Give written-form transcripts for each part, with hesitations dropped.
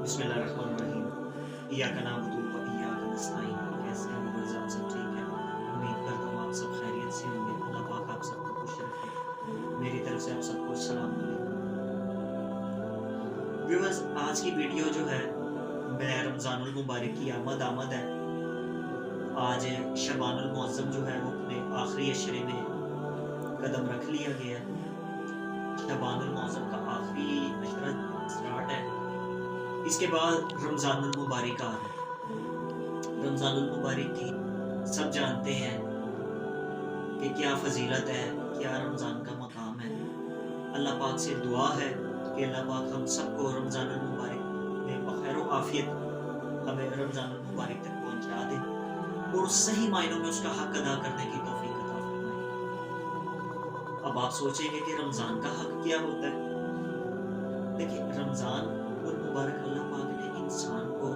बिस्मिल्लाहिर्रहमानिर्रहीम। इय्याका नअबुदु व इय्याका नस्तईन। कैसे हैं व्यूअर्स, आप सब ठीक हैं? उम्मीद करता हूँ आप सब खैरियत से होंगे। अल्लाह पाक आप सबको खुश रखे। मेरी तरफ से आप सबको सलाम अलैकुम। व्यूअर्स, आज की वीडियो जो है मैं रमज़ानुल मुबारक की आमद है। आज शबानुल मुअज़्ज़म जो है वो अपने आखिरी अशरे में कदम रख लिया गया है। शबानुल मुअज़्ज़म का आखिरी अशरा स्टार्ट है। इसके बाद रमज़ानुल मुबारक आ रहा है। रमज़ानुल मुबारक की सब जानते हैं कि क्या फ़जीलत है, क्या रमज़ान का मकाम है। अल्लाह पाक से दुआ है कि अल्लाह पाक हम सबको रमज़ानुल मुबारक में बखैर व आफ़ियत हमें रमज़ानुल मुबारक तक पहुँचा दे और सही मायनों में उसका हक़ अदा करने की तौफ़ीक़ अता फ़रमाए। अब आप सोचेंगे कि रमज़ान का हक़ क्या होता है? देखिए, रमज़ान मुबारक अल्लाह पाक ने इंसान को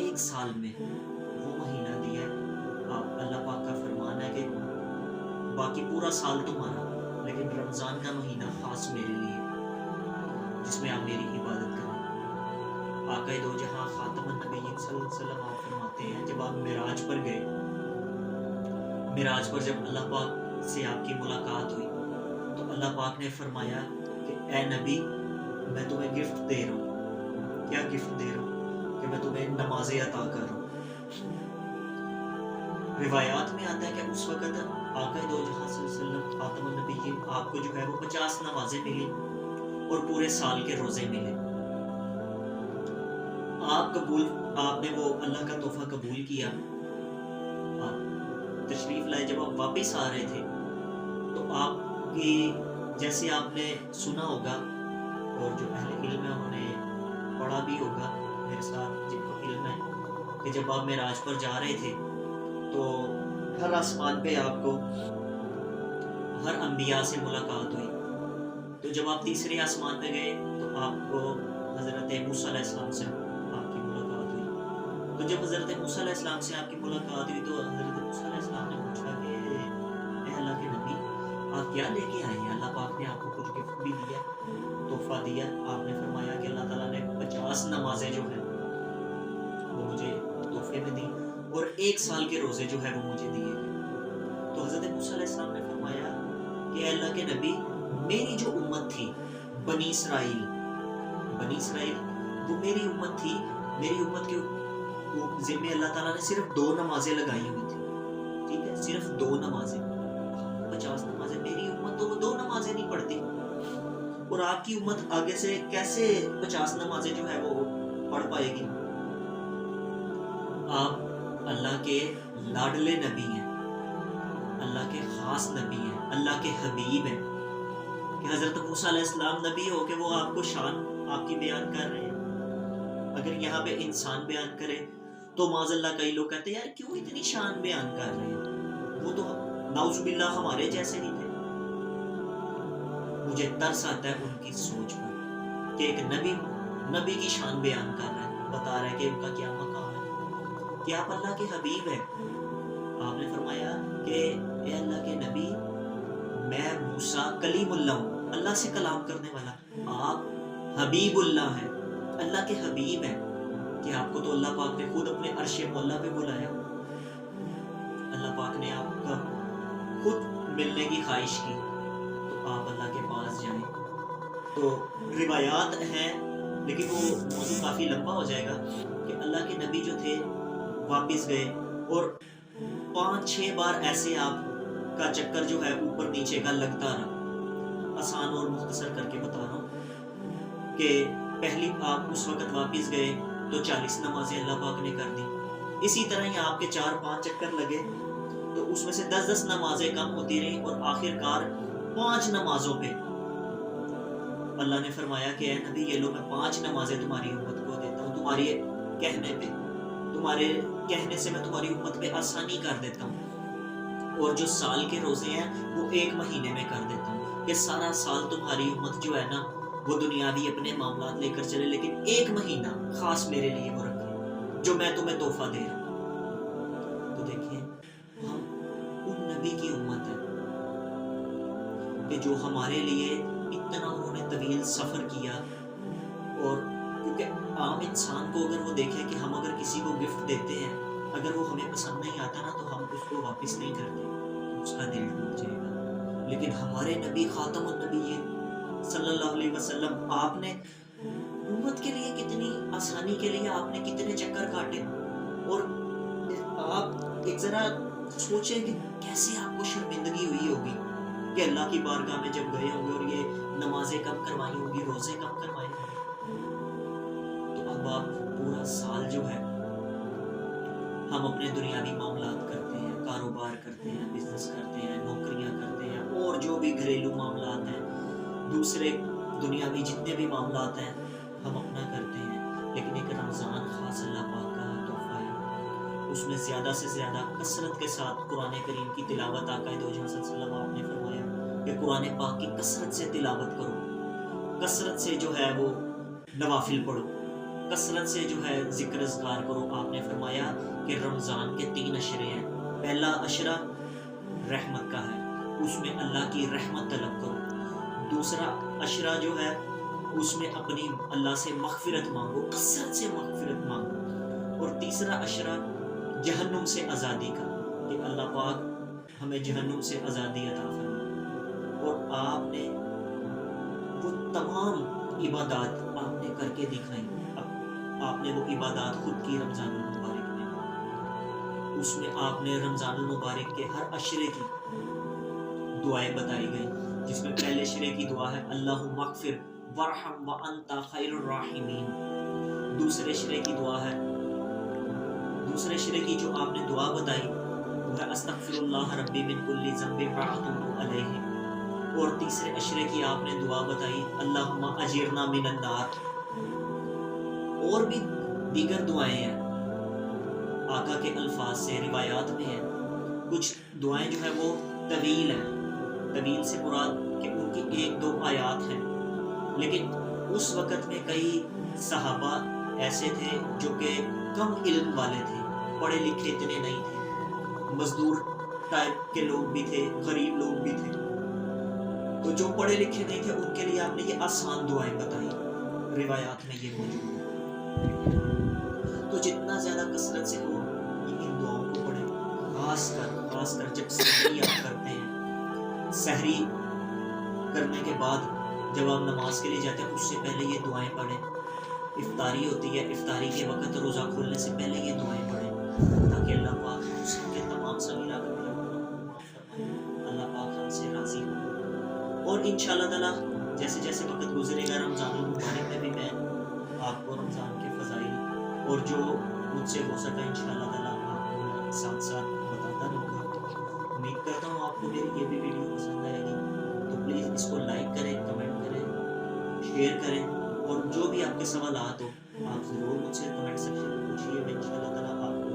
एक साल में वो महीना दिया है। आप अल्लाह पाक का फरमान है कि बाकी पूरा साल तुम्हारा, लेकिन रमज़ान का महीना खास मेरे लिए, जिसमें आप मेरी इबादत करें। आक़ाए दो जहां खातमुन नबिय्यीन सल्लल्लाहु अलैहि वसल्लम आप फरमाते हैं, जब आप मिराज पर गए, मिराज पर जब अल्लाह पाक से आपकी मुलाकात हुई तो अल्लाह पाक ने फरमाया कि ए नबी, मैं तुम्हें गिफ्ट दे रहा हूँ। क्या गिफ्ट दे रहा हूँ? कि मैं तुम्हें नमाज़ें अता कर रहा हूँ। रिवायात में आता है कि उस वक़्त आक़ाए दो जहां सल्लल्लाहु अलैहि वसल्लम खातमुन नबिय्यीन आपको जो है वो 50 नमाज़ें मिली और पूरे साल के रोज़े मिले। आपने वो अल्लाह का तोहफ़ा कबूल किया। आप तशरीफ़ लाए, जब आप वापस आ रहे थे तो आपकी, जैसे आपने सुना होगा और जो अहले इल्म है उन्होंने पढ़ा भी होगा मेरे साथ, जिनको इल्म है, कि जब आप मेराज पर जा रहे थे तो हर आसमान पे आपको हर अंबिया से मुलाकात हुई। तो जब आप तीसरे आसमान पे गए तो आपको हज़रत मूसा अलैहिस्सलाम से आपकी मुलाकात हुई। तो जब हज़रत मूसा अलैहिस्सलाम से आपकी मुलाकात हुई तो हज़रत मूसा अलैहिस्सलाम ने पूछा कि ए अल्लाह के नबी, आप क्या लेके आए हैं? अल्लाह पाक ने आपको कुछ गिफ्ट भी दिया, तोहफ़ा दिया। आपने फरमाया कि अल्लाह ताला ने 50 नमाज़ें जो हैं वो मुझे तोहफ़े में दी और एक साल के रोज़े जो है वो मुझे दिए गए। तो हज़रत मूसा अलैहिस्सलाम ने फरमाया कि अल्लाह के नबी, मेरी जो उम्मत थी बनी इसराइल, वो मेरी उम्मत थी। मेरी उम्मत के ज़िम्मे अल्लाह ताला ने सिर्फ 2 नमाज़ें लगाई हुई थी। ठीक है, सिर्फ 2 नमाज़ें। 50 नमाज़ें, मेरी उम्मत तो वो 2 नमाज़ें नहीं पढ़ती और आपकी उम्मत आगे से कैसे 50 नमाज़ें जो है वो पढ़ पाएगी? आप अल्लाह के लाडले नबी हैं, अल्लाह के खास नबी हैं, अल्लाह के हबीब हैं कि हज़रत मूसा अलैहिस्सलाम नबी हो के वो आपको शान आपकी बयान कर रहे हैं। अगर यहाँ पे इंसान बयान करे तो माज़अल्लाह कई लोग कहते हैं यार क्यों इतनी शान बयान कर रहे हैं, वो तो नाउज़ुबिल्लाह हमारे जैसे ही थे। मुझे तरस आता है उनकी सोच पर कि एक नबी की शान बयान कर रहा है, बता रहा है कि उनका क्या मकाम है, कि आप अल्लाह के हबीब हैं। आपने फरमाया कि ए अल्लाह के नबी, मैं मूसा कलीमुल्लाह हूँ, अल्लाह से कलाम करने वाला। आप हबीबुल्लाह हैं, अल्लाह के हबीब हैं, कि आपको तो अल्लाह पाक ने खुद अपने अर्श मौला पे बुलाया। अल्लाह पाक ने आपका खुद मिलने की ख्वाहिश की तो आप अल्लाह के पास जाएं। तो रिवायात हैं, लेकिन वो मौजू काफ़ी लंबा हो जाएगा, कि अल्लाह के नबी जो थे वापस गए और 5-6 बार ऐसे आपका चक्कर जो है ऊपर नीचे का लगता रहा। आसान और मुख्तसर करके बता रहा हूँ कि पहली आप उस वक़्त वापस गए तो 40 नमाज़ें अल्लाह पाक ने कर दी। इसी तरह ही आपके 4-5 चक्कर लगे तो उसमें से 10-10 नमाज़ें कम होती रहीं और आखिरकार 5 नमाज़ों पे अल्लाह ने फरमाया कि ए नबी, ये लो मैं 5 नमाज़ें तुम्हारी उम्मत को देता हूँ, तुम्हारे कहने पे, तुम्हारे कहने से मैं तुम्हारी उम्मत पे आसानी कर देता हूँ और जो साल के रोज़े हैं वो 1 महीने में कर देता हूँ कि सारा साल तुम्हारी उम्मत जो है ना वो दुनियावी अपने मामलात लेकर चले, लेकिन 1 महीना खास मेरे लिए वो रखे जो मैं तुम्हें तोहफा दे रहा हूँ। तो देखिए, हम उन नबी की उम्मत है कि जो हमारे लिए इतना उन्होंने तवील सफ़र किया, और کیونکہ عام انسان کو اگر وہ دیکھے کہ ہم اگر کسی کو گفٹ دیتے ہیں، اگر وہ ہمیں پسند نہیں آتا نا تو ہم اس کو واپس نہیں کرتے، اس کا دل ٹوٹ جائے گا۔ لیکن ہمارے نبی خاتم النبیین صلی اللہ علیہ وسلم، آپ نے امت کے لیے کتنی آسانی کے لیے آپ نے کتنے چکر کاٹے، اور آپ ایک ذرا سوچیں کہ کیسے آپ کو شرمندگی ہوئی ہوگی کہ اللہ کی بارگاہ میں جب گئے ہوں گے اور یہ نمازیں کم کروائی ہوں گی، روزے کم کروائے ہوں گے۔ تو اب آپ پورا سال جو ہے ہم اپنے دنیاوی معاملات کرتے ہیں، کاروبار کرتے ہیں، بزنس کرتے ہیں، نوکریاں کرتے ہیں، اور جو بھی گھریلو معاملات ہیں، دوسرے دنیاوی جتنے بھی معاملات ہیں ہم اپنا کرتے ہیں، لیکن ایک رمضان خاص اللہ پاک کا تحفہ ہے، اس میں زیادہ سے زیادہ کثرت کے ساتھ قرآن کریم کی تلاوت، آقا دو جہاں صلی اللہ علیہ وسلم آپ نے فرمایا کہ قرآن پاک کی کثرت سے تلاوت کرو، کثرت سے جو ہے وہ نوافل پڑھو، کثرت سے جو ہے ذکر اذکار کرو۔ آپ نے فرمایا کہ رمضان کے 3 اشرے ہیں، پہلا اشرہ رحمت کا ہے، اس میں اللہ کی رحمت طلب کرو، دوسرا اشرہ جو ہے اس میں اپنی اللہ سے مغفرت مانگو، کثرت سے مغفرت مانگو، اور تیسرا اشرہ جہنم سے آزادی کا، کہ اللہ پاک ہمیں جہنم سے آزادی عطا فرمائے۔ اور آپ نے وہ تمام عبادات آپ نے کر کے دکھائی، اب آپ نے وہ عبادات خود کی رمضان المبارک میں، اس میں آپ نے رمضان المبارک کے ہر اشرے کی دعائیں بتائی گئی، جس میں پہلے اشرے کی دعا ہے اللہم اغفر وارحم وانت خیر الراحمین، دوسرے اشرے کی دعا ہے، دوسرے اشرے کی جو آپ نے دعا بتائی وہ ہے استغفر اللہ ربی من کل ذنب واتوب الیہ، اور تیسرے اشرے کی آپ نے دعا بتائی اللہم اجرنا من النار۔ اور بھی دیگر دعائیں ہیں آقا کے الفاظ سے، روایات میں ہیں، کچھ دعائیں جو ہیں وہ طویل ہیں، طویل سے مراد کہ ان کی 1-2 آیات ہیں، لیکن اس وقت میں کئی صحابہ ایسے تھے جو کہ کم علم والے تھے، پڑھے لکھے اتنے نہیں تھے، مزدور ٹائپ کے لوگ بھی تھے، غریب لوگ بھی تھے، تو جو پڑھے لکھے نہیں تھے ان کے لیے آپ نے یہ آسان دعائیں بتائی، روایات میں یہ موجود ہے۔ تو جتنا زیادہ کثرت سے ہو ان دعاؤں کو پڑھیں، خاص کر جب سحری آپ کرتے ہیں، سحری کرنے کے بعد جب آپ نماز کے لیے جاتے ہیں اس سے پہلے یہ دعائیں پڑھیں، افطاری ہوتی ہے، افطاری کے وقت روزہ کھولنے سے پہلے یہ دعائیں پڑھیں، تاکہ اللہ پاک ہم سب کے تمام صغیرہ کبیرہ گناہوں کو معاف فرمائے، اللہ پاک ہم سے راضی ہو۔ اور انشاءاللہ تعالیٰ جیسے جیسے وقت گزرے گا رمضان المبارک میں بھی میں آپ کو رمضان کے فضائل اور جو مجھ سے ہو سکا انشاءاللہ تعالیٰ آپ کو ساتھ ساتھ بتاتا رہوں گا۔ امید کرتا ہوں آپ کو میری یہ بھی ویڈیو پسند آئے گی، تو پلیز اس کو لائک کریں، کمنٹ کریں، شیئر کریں، اور جو بھی آپ کے سوالات ہو آپ ضرور مجھ سے کمنٹ سیکشن میں پوچھیے، میں انشاءاللہ تعالیٰ آپ